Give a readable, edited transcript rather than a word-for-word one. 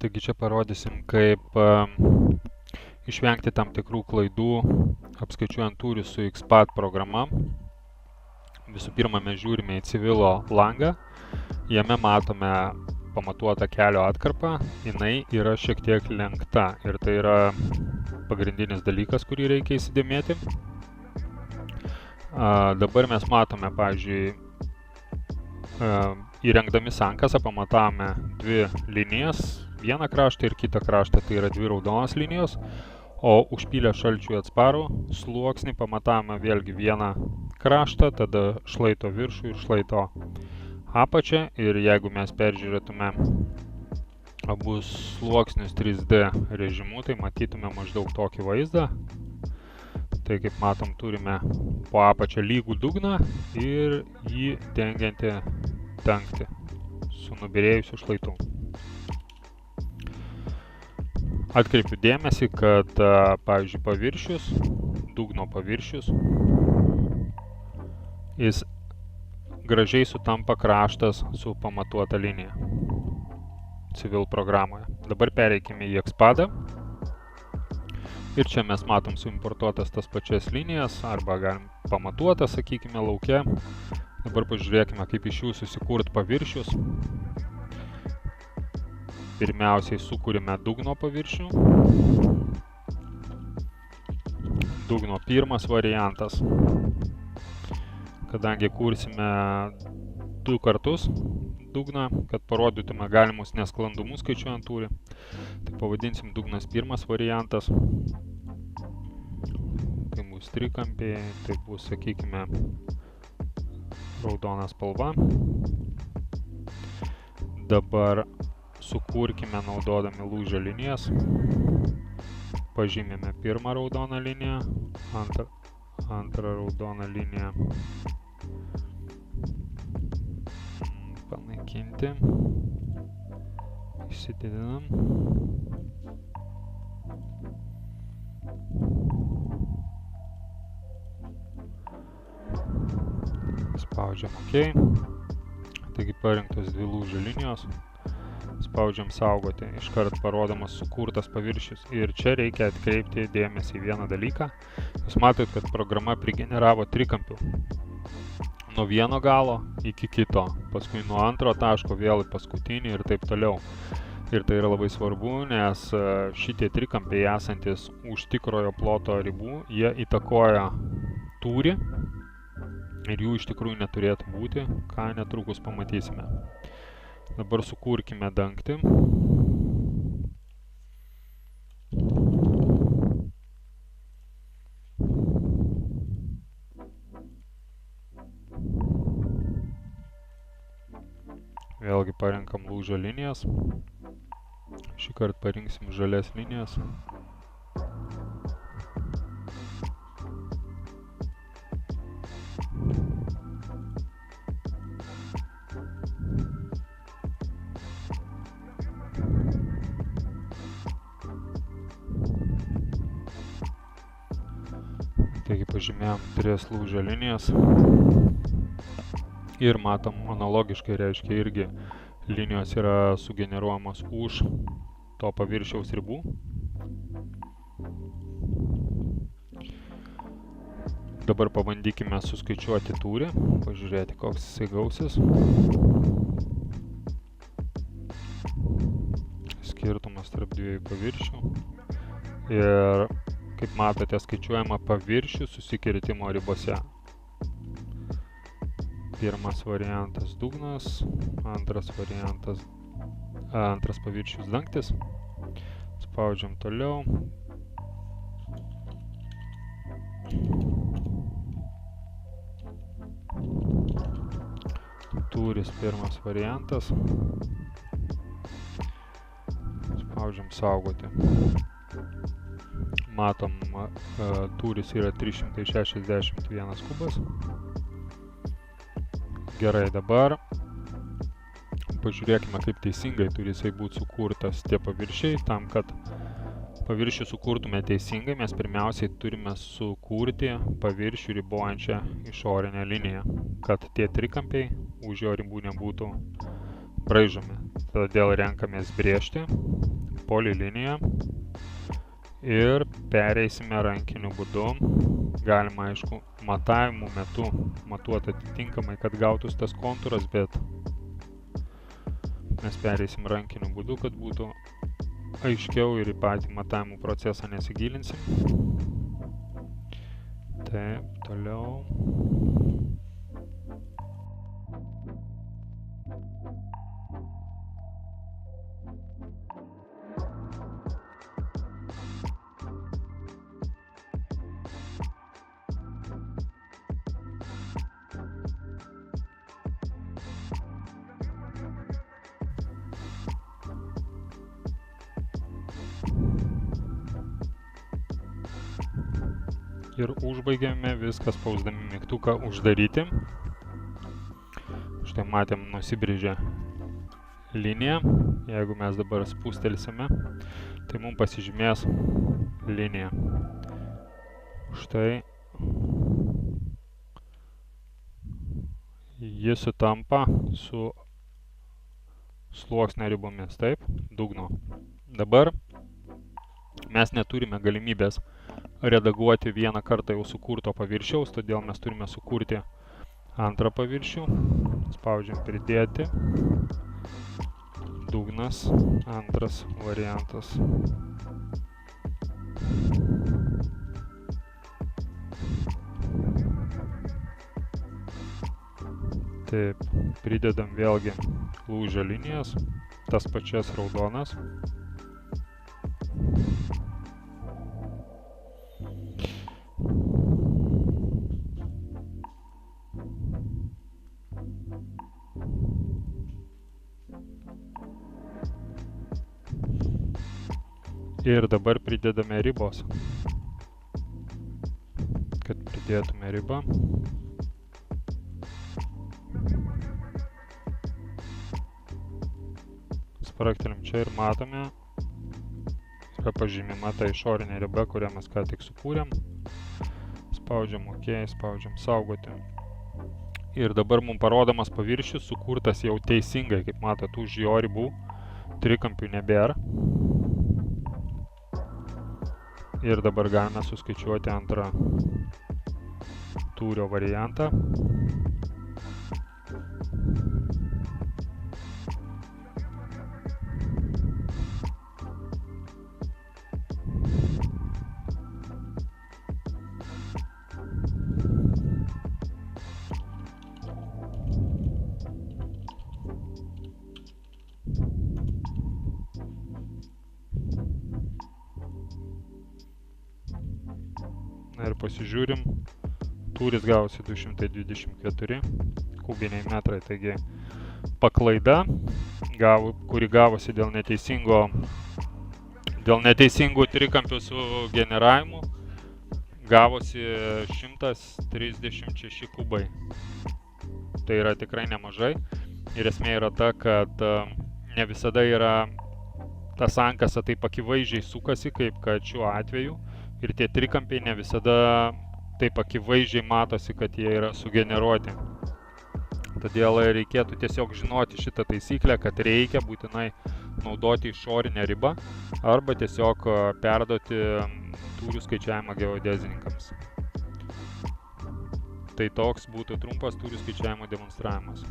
Taigi čia parodysim, kaip išvengti tam tikrų klaidų, apskaičiuojant tūrį su XPath programa. Visų pirma, mes žiūrime į civilo langą, jame matome pamatuotą kelio atkarpą, jinai yra šiek tiek lenkta ir tai yra pagrindinis dalykas, kurį reikia įsidėmėti. Dabar mes matome, pavyzdžiui, įrengdami sankasą pamatavome dvi linijas, vieną kraštą ir kitą kraštą, tai yra dvi raudonas linijos, o užpylę šalčiui atsparų sluoksnį pamatavome vėlgi vieną kraštą, tada šlaito viršų ir šlaito apačią, ir jeigu mes peržiūrėtume abu sluoksnius 3D režimu, tai matytume maždaug tokį vaizdą. Tai kaip matom, turime po apačią lygų dugną ir jį dengiantį dangtį su nubyrėjusiu šlaitu. Atkreipiu dėmesį, kad, pavyzdžiui, paviršius, dugno paviršius, jis gražiai sutampa kraštas su pamatuota linija Civil programoje. Dabar pereikime į XPathą. Ir čia mes matom suimportuotas tas pačias linijas, arba galim pamatuotas, sakykime, lauke. Dabar pažiūrėkime, kaip iš jų susikurt paviršius. Pirmiausiai sukūrime dugno paviršių. Dugno pirmas variantas. Kadangi kursime 2 kartus dugną, kad parodytume galimus nesklandumus skaičiuojant tūrį, tai pavadinsim dugnas pirmas variantas. Tai bus trikampiai, tai bus, sakykime, raudona spalva. Dabar sukurkime naudodami lūžio linijas. Pažymime pirmą raudoną liniją, antrą raudoną liniją. Panaikinti. Įsididinam. Spaudžiam OK. Taigi parinktos dvi lūžio linijos. Spaudžiam saugoti, iškart parodomas sukurtas paviršius. Ir čia reikia atkreipti dėmesį į vieną dalyką. Jūs matot, kad programa prigeneravo trikampių. Nuo vieno galo iki kito, paskui nuo antro taško vėl į paskutinį ir taip toliau. Ir tai yra labai svarbu, nes šitie trikampiai esantis už tikrojo ploto ribų, jie įtakoja tūrį ir jų iš tikrųjų neturėtų būti, ką netrukus pamatysime. Dabar sukurkime dangtį. Vėlgi parenkam lūžio linijas. Šį kartą parinksim žalias linijas. Taigi pažymėjom 3 lūžio linijas. Ir matom, analogiškai reiškia irgi linijos yra sugeneruojamos už to paviršiaus ribų. Dabar pabandykime suskaičiuoti tūrį, pažiūrėti, koks jisai gausis. Skirtumas tarp dviejų paviršių. Ir, kaip matote, skaičiuojama paviršių susikirtimo ribose. Pirmas variantas dugnas, antras variantas, antras paviršius dangtis. Spaudžiam toliau. Tūris pirmas variantas. Spaudžiam saugoti. Matom, tūris yra 361 kubas. Gerai, dabar pažiūrėkime, kaip teisingai turi jisai būti sukurtas tie paviršiai. Tam, kad paviršių sukurtume teisingai, mes pirmiausiai turime sukurti paviršių ribojančią išorinę liniją, kad tie trikampiai už jo ribų nebūtų braižomi. Todėl renkamės brėžti poliliniją ir pereisime rankiniu būdu. Galima, aišku, matavimų metu matuoti atitinkamai, kad gautųs tas kontūras, bet mes pereisim rankiniu būdu, kad būtų aiškiau ir į patį matavimų procesą nesigilinsim. Taip, toliau. Ir užbaigėme viską spausdami mygtuką uždaryti. Štai matėm, nusibrėžė liniją. Jeigu mes dabar spustelsime, tai mums pasižymės linija. Štai ji sutampa su sluoksnio ribomis, taip, dugno. Dabar mes neturime galimybės redaguoti vieną kartą jau sukurto paviršiaus, todėl mes turime sukurti antrą paviršių. Spaudžiam pridėti. Dugnas, antras variantas. Taip, pridedam vėlgi lūžio linijas, tas pačias raudonas. Ir dabar pridedame ribos, kad pridėtume ribą. Spraktelim čia ir matome, yra pažymima ta išorinė riba, kurią mes ką tik sukūrėm. Spaudžiam OK, spaudžiam saugoti. Ir dabar mums parodomas paviršius sukurtas jau teisingai, kaip matot, už jo ribų trikampių nebėra. Ir dabar galime suskaičiuoti antrą tūrio variantą. Ir pasižiūrim, tūris gavosi 224 kubiniai metrai, taigi paklaida, kuri gavosi dėl neteisingų trikampių su generavimu, gavosi 136 kubai. Tai yra tikrai nemažai ir esmė yra ta, kad ne visada yra ta sankasa taip akivaizdžiai sukasi, kaip kad šiuo atveju. Ir tie trikampiai ne visada taip akivaizdžiai matosi, kad jie yra sugeneruoti. Todėl reikėtų tiesiog žinoti šitą taisyklę, kad reikia būtinai naudoti išorinę ribą arba tiesiog perduoti tūrių skaičiavimą geodezininkams. Tai toks būtų trumpas tūrių skaičiavimo demonstravimas.